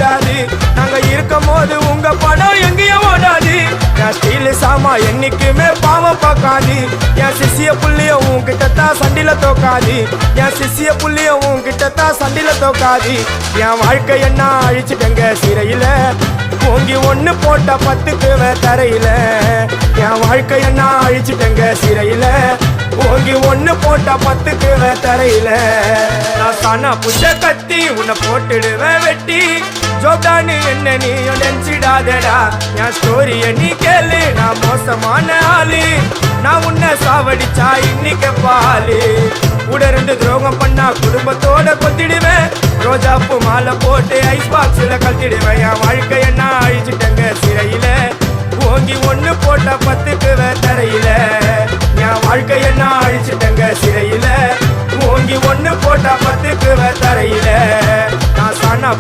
ஓடாது. நாங்க இருக்கும் போது உங்க படம் எங்கேயும் ஓடாது. என் ஸ்டீல் சாமா என்னைக்குமே பாவம் பார்க்காது. என் சிசிய புள்ளிய உன்கிட்டத்தான் சண்டில தோக்காது. என் சிசிய புள்ளிய உன்கிட்டத்தான் சண்டில தோக்காது. என் வாழ்க்கை என்ன அழிச்சுட்டங்க சிறையில, ஓங்கி ஒண்ணு போட்ட 10க்கு தரையில. என் வாழ்க்கை என்ன அழிச்சுட்டங்க சிறையில, ஓங்கி ஒண்ணு போட்ட 10க்கு தரையில. நான் சானா புஷ கத்தி உன்னை போட்டுடுவேன் வெட்டி. ஜோப்டானு என்ன நீ நினைச்சிடாதடா. என் ஸ்டோரிய நீ கேளு, நான் மோசமான ஆளு. நான் உன்னை சாவடிச்சா இன்னைக்கு பாலு. கூட 2 துரோகம் பண்ணா குடும்பத்தோட கொத்திடுவேன். ரோஜாப்பூ மாலை போட்டு ஐஸ் பாக்ஸ்ல கழட்டிடுவேன். என் வாழ்க்கை என்ன அழிச்சிட்டங்க சிறையில, ஓங்கி ஒண்ணு போட்ட 10க்கு தரையில. என் வாழ்க்கை என்ன அழிச்சிட்டங்க சிறையில, ஓங்கி ஒண்ணு போட்ட 10க்கு தரையில. நான் சானா